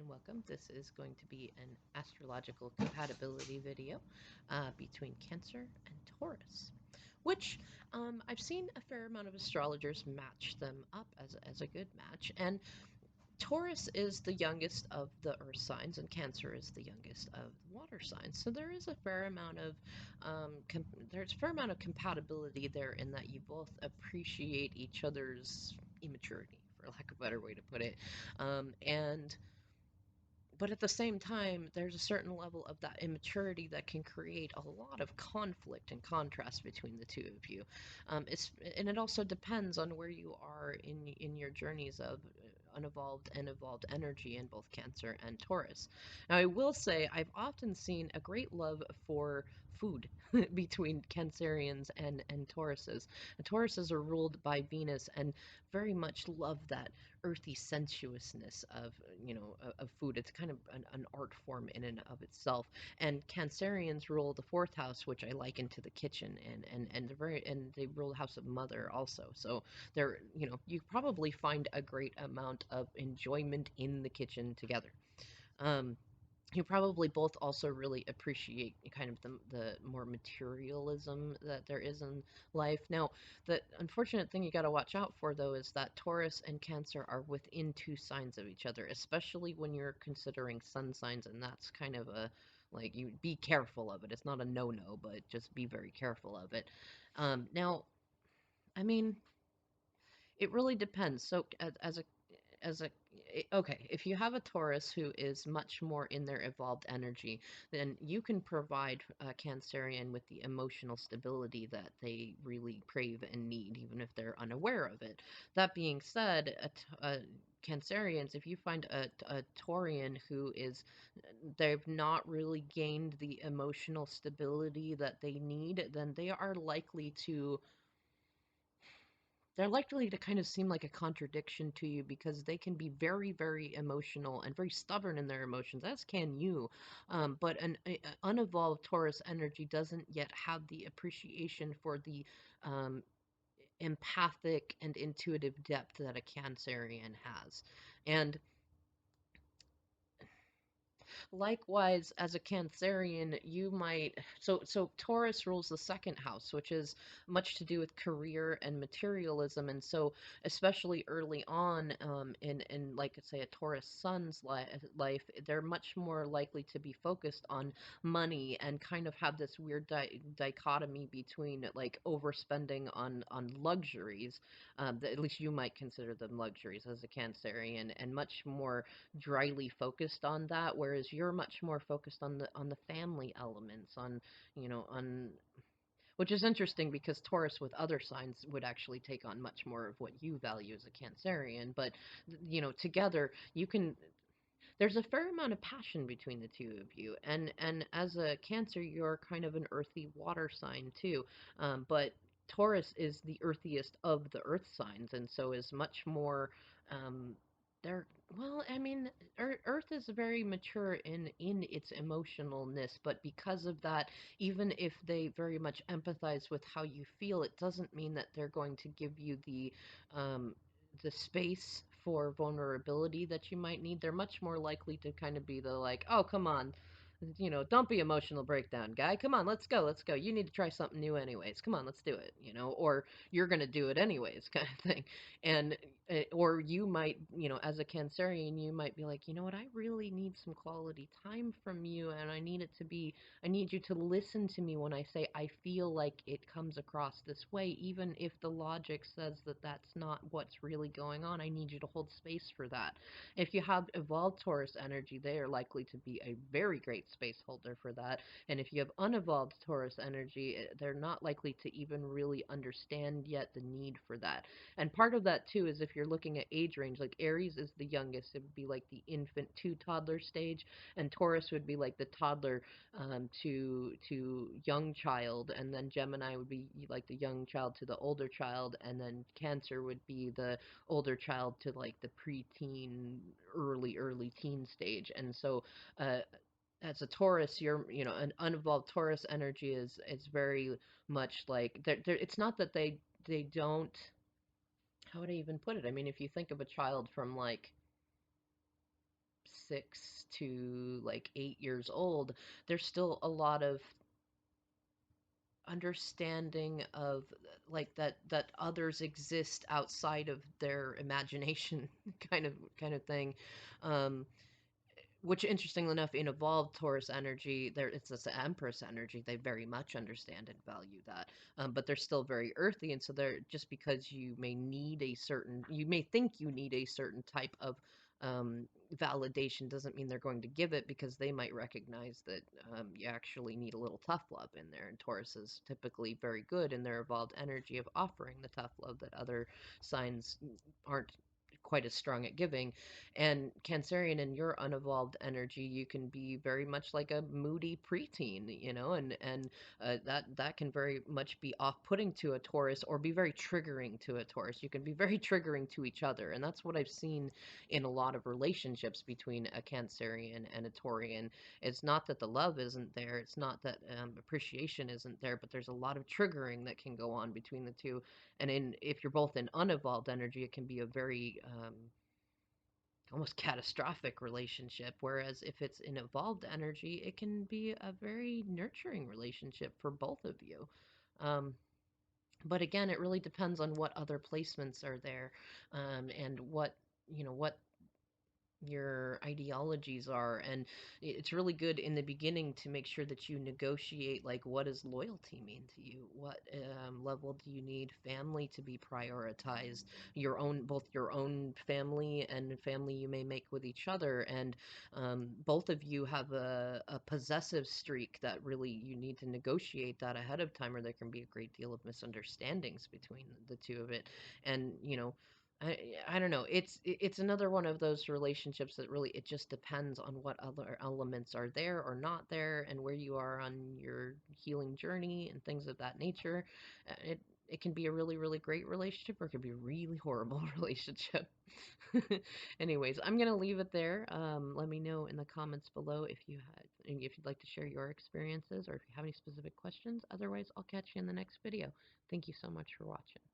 and welcome. This is going to be an astrological compatibility video between Cancer and Taurus, which I've seen a fair amount of astrologers match them up as a good match. And Taurus is the youngest of the earth signs, and Cancer is the youngest of the water signs. So there is a fair amount of there's a fair amount of compatibility there in that you both appreciate each other's immaturity, for lack of a better way to put it, and but at the same time, there's a certain level of that immaturity that can create a lot of conflict and contrast between the two of you. And it also depends on where you are in your journeys of unevolved and evolved energy in both Cancer and Taurus. Now, I will say I've often seen a great love for food between Cancerians and Tauruses. And Tauruses are ruled by Venus and very much love that earthy sensuousness of food. It's kind of an art form in and of itself. And Cancerians rule the fourth house, which I liken to the kitchen, and they rule the house of mother also. So they're you probably find a great amount of enjoyment in the kitchen together. Um, you probably both also really appreciate kind of the more materialism that there is in life. Now, the unfortunate thing you got to watch out for, though, is that Taurus and Cancer are within two signs of each other, especially when you're considering sun signs, and that's kind of a like you be careful of it. It's not a no-no, but just be very careful of it. Now, I mean, it really depends. So, as a okay, if you have a Taurus who is much more in their evolved energy, then you can provide a Cancerian with the emotional stability that they really crave and need, even if they're unaware of it. That being said, Cancerians, if you find a Taurian who is, they've not really gained the emotional stability that they need, then they're likely to kind of seem like a contradiction to you because they can be very, very emotional and very stubborn in their emotions, as can you. But an unevolved Taurus energy doesn't yet have the appreciation for the um, empathic and intuitive depth that a Cancerian has. And likewise, as a Cancerian, you might so Taurus rules the second house, which is much to do with career and materialism, and so especially early on, in like say a Taurus sun's life, they're much more likely to be focused on money and kind of have this weird dichotomy between like overspending on luxuries, that at least you might consider them luxuries as a Cancerian, and much more dryly focused on that, whereas you're much more focused on the family elements, on on which is interesting because Taurus with other signs would actually take on much more of what you value as a Cancerian. But together you can. There's a fair amount of passion between the two of you, and as a Cancer, you're kind of an earthy water sign too, but Taurus is the earthiest of the earth signs, and so is much more. Um, they're well, I mean, Earth is very mature in its emotionalness, but because of that, even if they very much empathize with how you feel, it doesn't mean that they're going to give you um, the space for vulnerability that you might need. They're much more likely to kind of be the like, oh, come on, don't be emotional breakdown guy. Come on, let's go, let's go. You need to try something new anyways. Come on, let's do it, or you're going to do it anyways, kind of thing. And, or you might, as a Cancerian, you might be like, you know what, I really need some quality time from you. And I need you to listen to me when I say I feel like it comes across this way, even if the logic says that that's not what's really going on. I need you to hold space for that. If you have evolved Taurus energy, they are likely to be a very great space holder for that. And if you have unevolved Taurus energy, they're not likely to even really understand yet the need for that. And part of that too is if you're looking at age range, like Aries is the youngest, it would be like the infant to toddler stage, and Taurus would be like the toddler to young child, and then Gemini would be like the young child to the older child, and then Cancer would be the older child to like the preteen, early teen stage. And so, as a Taurus, you're an unevolved Taurus energy is very much like it's not that they don't. How would I even put it? I mean, if you think of a child from like 6 to like 8 years old, there's still a lot of understanding of like that others exist outside of their imagination kind of thing. um which, interestingly enough, in evolved Taurus energy, there it's this Empress energy. They very much understand and value that, but they're still very earthy, and so they're just because you may think you need a certain type of validation doesn't mean they're going to give it, because they might recognize that you actually need a little tough love in there. And Taurus is typically very good in their evolved energy of offering the tough love that other signs aren't quite as strong at giving. And Cancerian, in your unevolved energy, you can be very much like a moody preteen, and that can very much be off-putting to a Taurus, or be very triggering to a Taurus. You can be very triggering to each other, and that's what I've seen in a lot of relationships between a Cancerian and a Taurian. It's not that the love isn't there, it's not that appreciation isn't there, but there's a lot of triggering that can go on between the two. And if you're both in unevolved energy, it can be a very almost catastrophic relationship. Whereas if it's an evolved energy, it can be a very nurturing relationship for both of you. Um, but again, it really depends on what other placements are there, and what your ideologies are. And it's really good in the beginning to make sure that you negotiate, like, what does loyalty mean to you? What level do you need family to be prioritized? Both your own family and family you may make with each other. And both of you have a possessive streak that really you need to negotiate that ahead of time, or there can be a great deal of misunderstandings between the two of it. And I don't know. It's another one of those relationships that really, it just depends on what other elements are there or not there, and where you are on your healing journey and things of that nature. It can be a really, really great relationship, or it can be a really horrible relationship. Anyways, I'm gonna leave it there. Let me know in the comments below if you'd like to share your experiences, or if you have any specific questions. Otherwise, I'll catch you in the next video. Thank you so much for watching.